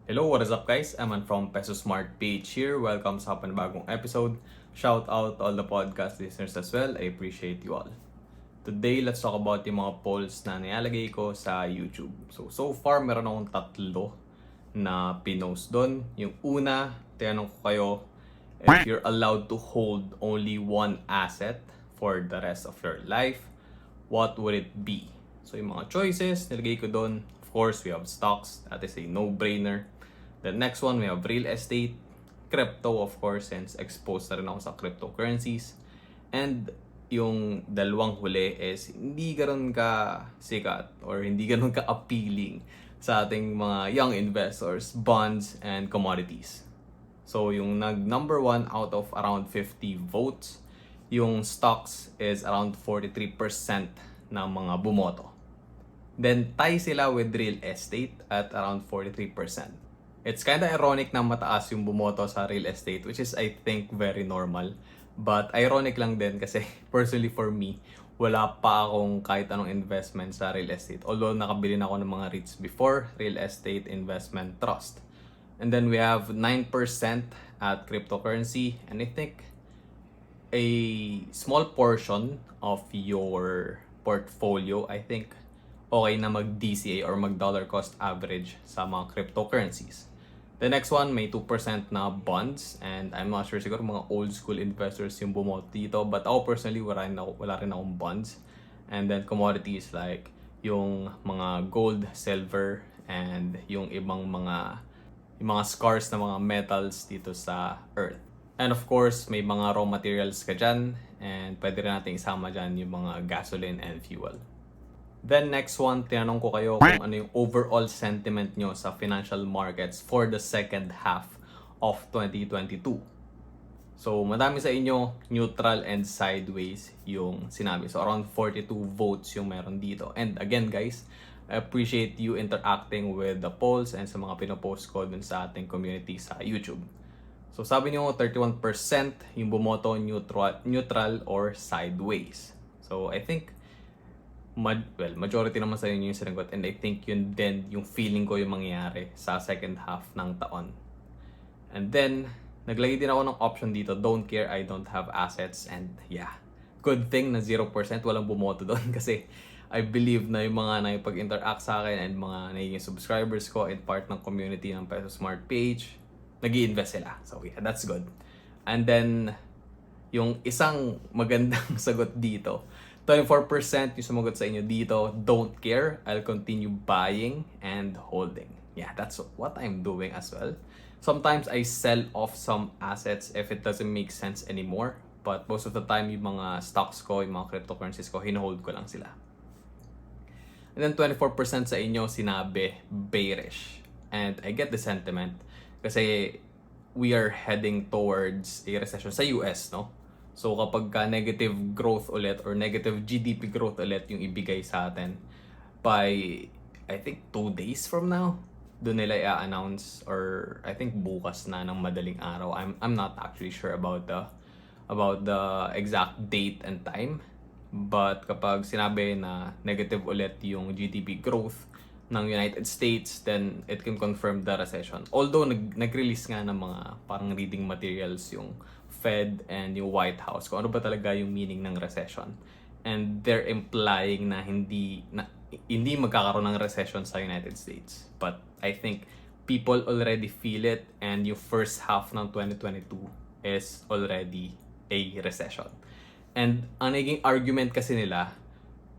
Hello, what is up guys? I'm from Peso Smart page here. Welcome sa panibagong episode. Shout out to all the podcast listeners as well. I appreciate you all. Today, let's talk about yung mga polls na nilalagay ko sa YouTube. So far, meron akong tatlo na pinost doon. Yung una, tinanong ko kayo if you're allowed to hold only one asset for the rest of your life, what would it be? So yung mga choices, nilagay ko doon. Of course, we have stocks. That is a no-brainer. The next one, we have real estate, crypto of course, since exposed na rin ako sa cryptocurrencies. And yung dalawang huli is hindi ganoon ka sikat or hindi ganoon ka appealing sa ating mga young investors, bonds, and commodities. So yung number one out of around 50 votes, yung stocks is around 43% ng mga bumoto. Then tie sila with real estate at around 43%. It's kind of ironic na mataas yung bumoto sa real estate, which is I think very normal. But ironic lang din kasi personally for me, wala pa akong kahit anong investment sa real estate. Although nakabili na ako ng mga REITs before, real estate investment trust. And then we have 9% at cryptocurrency, and I think a small portion of your portfolio, I think okay na mag-DCA or mag-dollar cost average sa mga cryptocurrencies. The next one, may 2% na bonds, and I'm not sure, siguro mga old school investors yung bumoto dito, but ako personally wala rin akong bonds. And then commodities like yung mga gold, silver, and yung mga scarce na mga metals dito sa earth. And of course, may mga raw materials ka dyan, and pwede rin natin isama dyan yung mga gasoline and fuel. Then next one, tinanong ko kayo kung ano yung overall sentiment nyo sa financial markets for the second half of 2022. So madami sa inyo, neutral and sideways yung sinabi. So around 42 votes yung meron dito. And again guys, I appreciate you interacting with the polls and sa mga pinopost ko dun sa ating community sa YouTube. So sabi nyo 31% yung bumoto neutral or sideways. So I think majority naman sa inyo yung sinagot, and I think yun din yung feeling ko yung mangyayari sa second half ng taon. And then, naglagay din ako ng option dito, don't care, I don't have assets, and yeah, good thing na 0% walang bumoto doon kasi I believe na yung mga nakipag-interact sa akin and mga naging subscribers ko and part ng community ng Peso Smart page, nag-i-invest sila. So yeah, that's good. And then, yung isang magandang sagot dito, 24% yung sumagot sa inyo dito, don't care, I'll continue buying and holding. Yeah, that's what I'm doing as well. Sometimes I sell off some assets if it doesn't make sense anymore. But most of the time, yung mga stocks ko, yung mga cryptocurrencies ko, hinohold ko lang sila. And then 24% sa inyo sinabi bearish. And I get the sentiment kasi we are heading towards a recession sa US, no? So kapag negative growth ulit or negative GDP growth ulit yung ibigay sa atin by I think 2 days from now, doon nila i-announce, or I think bukas na ng madaling araw. I'm not actually sure about the exact date and time. But kapag sinabi na negative ulit yung GDP growth ng United States, then it can confirm the recession. Although nag-release nga ng mga parang reading materials yung Fed and yung White House kung ano ba talaga yung meaning ng recession. And they're implying na hindi magkakaroon ng recession sa United States. But I think people already feel it, and yung first half ng 2022 is already a recession. And ang naging argument kasi nila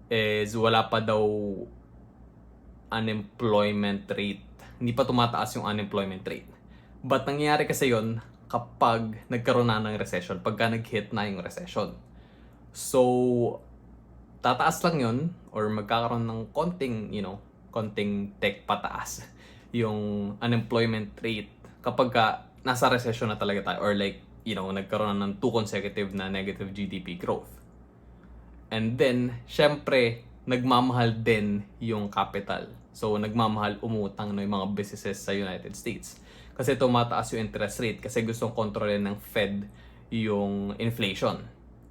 is wala pa daw unemployment rate. Hindi pa tumataas yung unemployment rate. But nangyayari kasi yon kapag nagkaroon na ng recession, pagka nag-hit na yung recession. So, tataas lang yun, or magkakaroon ng konting tech pataas yung unemployment rate kapag nasa recession na talaga tayo, or nagkaroon na ng 2 consecutive na negative GDP growth. And then, syempre, nagmamahal din yung capital. So, nagmamahal umutang ng mga businesses sa United States. Kasi tumataas yung interest rate kasi gustong kontrolin ng Fed yung inflation.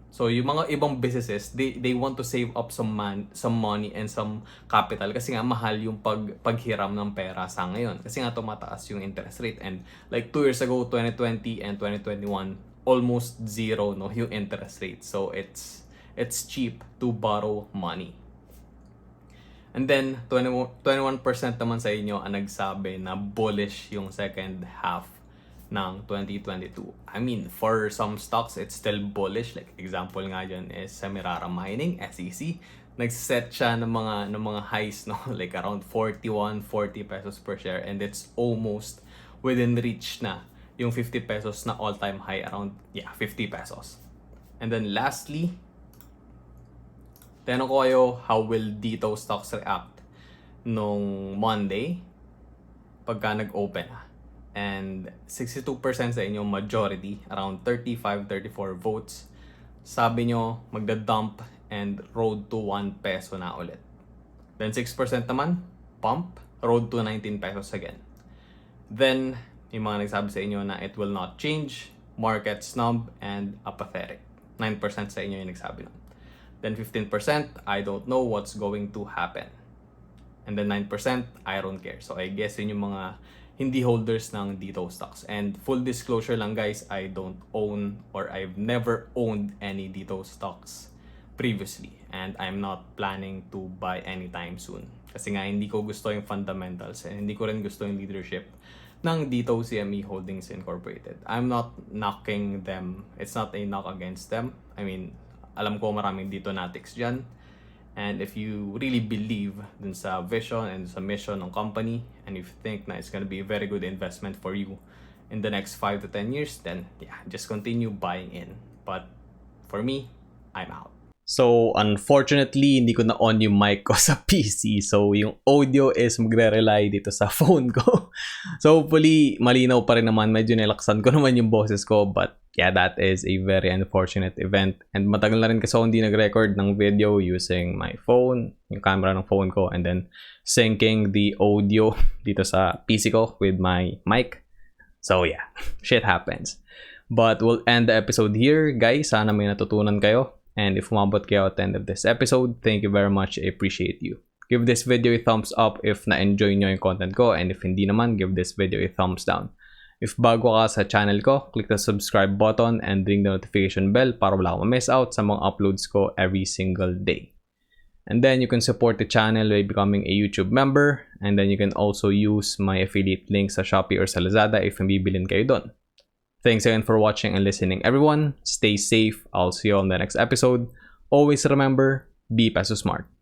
So, yung mga ibang businesses, they want to save up some money and some capital kasi nga mahal yung paghiram ng pera sa ngayon. Kasi nga tumataas yung interest rate. And like 2 years ago, 2020 and 2021, almost zero no yung interest rate. So, it's cheap to borrow money. And then, 21% naman sa inyo ang nagsabi na bullish yung second half ng 2022. I mean, for some stocks, it's still bullish. Like, example nga dyan is Semirara Mining, SEC. Nagset siya ng mga highs, no? Like, around 41, 40 pesos per share. And it's almost within reach na yung 50 pesos na all-time high, around, 50 pesos. And then, lastly, tanong ko kayo, how will dito stocks react nung Monday pagka nag-open? And 62% sa inyong majority, around 35-34 votes, sabi nyo magda-dump and road to 1 peso na ulit. Then 6% naman, pump, road to 19 pesos again. Then, yung mga nagsabi sa inyo na it will not change, market snub, and apathetic. 9% sa inyo yung nagsabi nun. Then 15%, I don't know what's going to happen. And then 9%, I don't care. So I guess yun yung mga hindi holders ng dito stocks. And full disclosure lang guys, I don't own or I've never owned any dito stocks previously. And I'm not planning to buy anytime soon. Kasi nga hindi ko gusto yung fundamentals and hindi ko rin gusto yung leadership ng dito CME Holdings Incorporated. I'm not knocking them. It's not a knock against them. I mean, alam ko maraming dito natics dyan. And if you really believe dun sa vision and sa mission ng company, and if you think na it's gonna be a very good investment for you in the next 5 to 10 years, then just continue buying in. But for me, I'm out. So, unfortunately, hindi ko na-on yung mic ko sa PC. So, yung audio is magre-rely dito sa phone ko. So, hopefully, malinaw pa rin naman. Medyo nilaksan ko naman yung boses ko. But, that is a very unfortunate event. And matagal na rin kasi ako hindi nag-record ng video using my phone, yung camera ng phone ko, and then syncing the audio dito sa PC ko with my mic. So, shit happens. But, we'll end the episode here. Guys, sana may natutunan kayo. And if umabot kayo at the end of this episode, thank you very much. I appreciate you. Give this video a thumbs up if na-enjoy nyo yung content ko. And if hindi naman, give this video a thumbs down. If bago ka sa channel ko, click the subscribe button and ring the notification bell para wala kang ma-miss out sa mga uploads ko every single day. And then you can support the channel by becoming a YouTube member. And then you can also use my affiliate link sa Shopee or sa Lazada if mabibilin kayo doon. Thanks again for watching and listening, everyone. Stay safe. I'll see you on the next episode. Always remember, be Peso smart.